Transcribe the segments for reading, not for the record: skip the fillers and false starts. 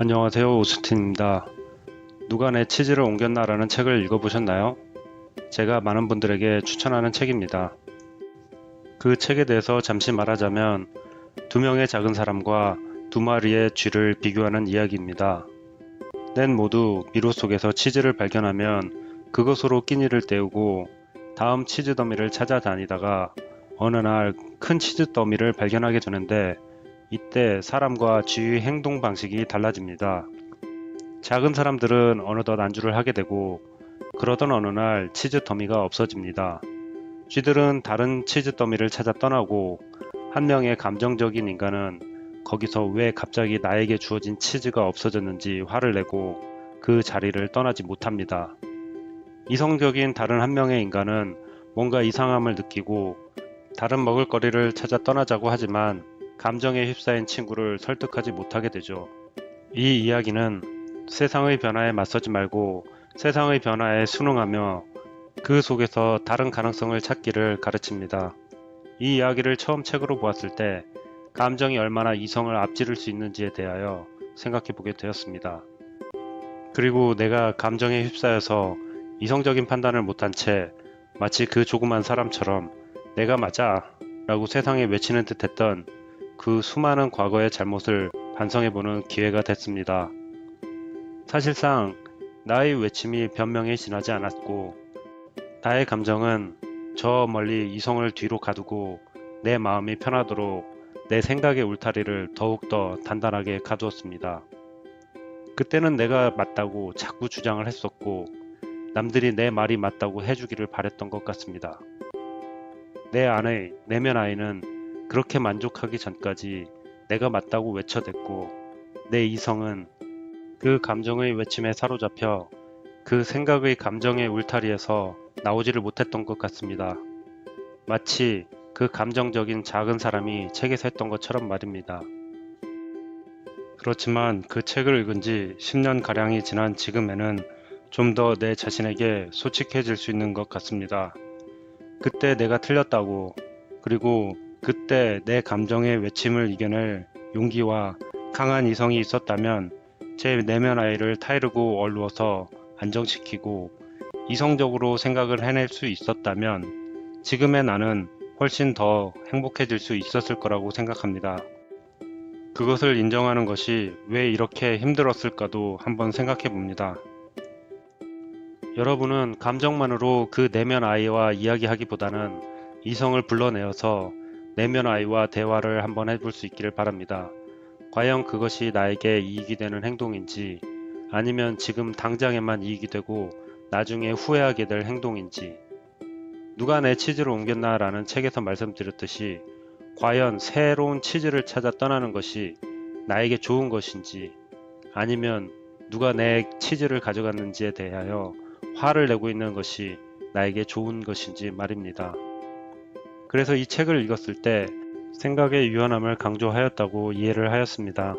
안녕하세요. 오스틴입니다. 누가 내 치즈를 옮겼나라는 책을 읽어보셨나요? 제가 많은 분들에게 추천하는 책입니다. 그 책에 대해서 잠시 말하자면 두 명의 작은 사람과 두 마리의 쥐를 비교하는 이야기입니다. 넷 모두 미로 속에서 치즈를 발견하면 그것으로 끼니를 때우고 다음 치즈 더미를 찾아다니다가 어느 날 큰 치즈 더미를 발견하게 되는데 이때 사람과 쥐의 행동 방식이 달라집니다. 작은 사람들은 어느덧 안주를 하게 되고 그러던 어느 날 치즈 더미가 없어집니다. 쥐들은 다른 치즈 더미를 찾아 떠나고 한 명의 감정적인 인간은 거기서 왜 갑자기 나에게 주어진 치즈가 없어졌는지 화를 내고 그 자리를 떠나지 못합니다. 이성적인 다른 한 명의 인간은 뭔가 이상함을 느끼고 다른 먹을거리를 찾아 떠나자고 하지만 감정에 휩싸인 친구를 설득하지 못하게 되죠. 이 이야기는 세상의 변화에 맞서지 말고 세상의 변화에 순응하며 그 속에서 다른 가능성을 찾기를 가르칩니다. 이 이야기를 처음 책으로 보았을 때 감정이 얼마나 이성을 앞지를 수 있는지에 대하여 생각해 보게 되었습니다. 그리고 내가 감정에 휩싸여서 이성적인 판단을 못한 채 마치 그 조그만 사람처럼 내가 맞아 라고 세상에 외치는 듯 했던 그 수많은 과거의 잘못을 반성해보는 기회가 됐습니다. 사실상 나의 외침이 변명에 지나지 않았고 나의 감정은 저 멀리 이성을 뒤로 가두고 내 마음이 편하도록 내 생각의 울타리를 더욱더 단단하게 가두었습니다. 그때는 내가 맞다고 자꾸 주장을 했었고 남들이 내 말이 맞다고 해주기를 바랬던 것 같습니다. 내 안의 내면 아이는 그렇게 만족하기 전까지 내가 맞다고 외쳐댔고 내 이성은 그 감정의 외침에 사로잡혀 그 생각의 감정의 울타리에서 나오지를 못했던 것 같습니다. 마치 그 감정적인 작은 사람이 책에서 했던 것처럼 말입니다. 그렇지만 그 책을 읽은 지 10년가량이 지난 지금에는 좀 더 내 자신에게 솔직해질 수 있는 것 같습니다. 그때 내가 틀렸다고, 그리고 그때 내 감정의 외침을 이겨낼 용기와 강한 이성이 있었다면 제 내면 아이를 타이르고 얼루어서 안정시키고 이성적으로 생각을 해낼 수 있었다면 지금의 나는 훨씬 더 행복해질 수 있었을 거라고 생각합니다. 그것을 인정하는 것이 왜 이렇게 힘들었을까도 한번 생각해 봅니다. 여러분은 감정만으로 그 내면 아이와 이야기하기보다는 이성을 불러내어서 내면 아이와 대화를 한번 해볼 수 있기를 바랍니다. 과연 그것이 나에게 이익이 되는 행동인지 아니면 지금 당장에만 이익이 되고 나중에 후회하게 될 행동인지. 누가 내 치즈를 옮겼나 라는 책에서 말씀드렸듯이 과연 새로운 치즈를 찾아 떠나는 것이 나에게 좋은 것인지 아니면 누가 내 치즈를 가져갔는지에 대하여 화를 내고 있는 것이 나에게 좋은 것인지 말입니다. 그래서 이 책을 읽었을 때 생각의 유연함을 강조하였다고 이해를 하였습니다.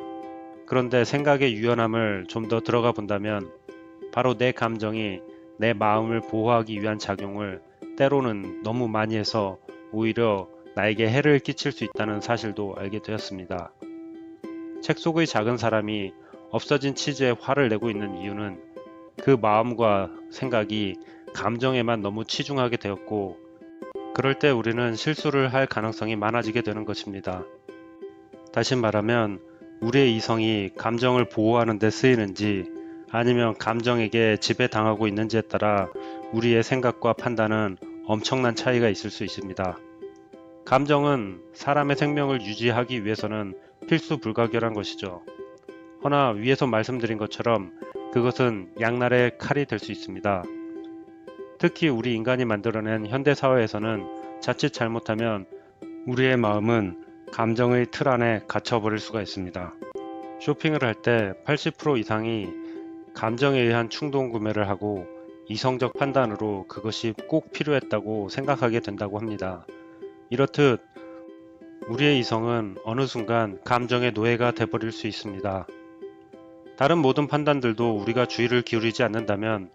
그런데 생각의 유연함을 좀 더 들어가 본다면 바로 내 감정이 내 마음을 보호하기 위한 작용을 때로는 너무 많이 해서 오히려 나에게 해를 끼칠 수 있다는 사실도 알게 되었습니다. 책 속의 작은 사람이 없어진 치즈에 화를 내고 있는 이유는 그 마음과 생각이 감정에만 너무 치중하게 되었고 그럴 때 우리는 실수를 할 가능성이 많아지게 되는 것입니다. 다시 말하면 우리의 이성이 감정을 보호하는 데 쓰이는지 아니면 감정에게 지배당하고 있는지에 따라 우리의 생각과 판단은 엄청난 차이가 있을 수 있습니다. 감정은 사람의 생명을 유지하기 위해서는 필수 불가결한 것이죠. 허나 위에서 말씀드린 것처럼 그것은 양날의 칼이 될 수 있습니다. 특히 우리 인간이 만들어낸 현대사회에서는 자칫 잘못하면 우리의 마음은 감정의 틀 안에 갇혀버릴 수가 있습니다. 쇼핑을 할 때 80% 이상이 감정에 의한 충동 구매를 하고 이성적 판단으로 그것이 꼭 필요했다고 생각하게 된다고 합니다. 이렇듯 우리의 이성은 어느 순간 감정의 노예가 돼버릴 수 있습니다. 다른 모든 판단들도 우리가 주의를 기울이지 않는다면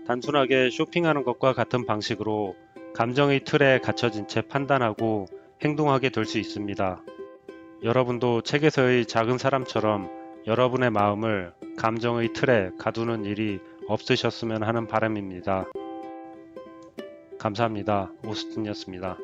단순하게 쇼핑하는 것과 같은 방식으로 감정의 틀에 갇혀진 채 판단하고 행동하게 될 수 있습니다. 여러분도 책에서의 작은 사람처럼 여러분의 마음을 감정의 틀에 가두는 일이 없으셨으면 하는 바람입니다. 감사합니다. 오스틴이었습니다.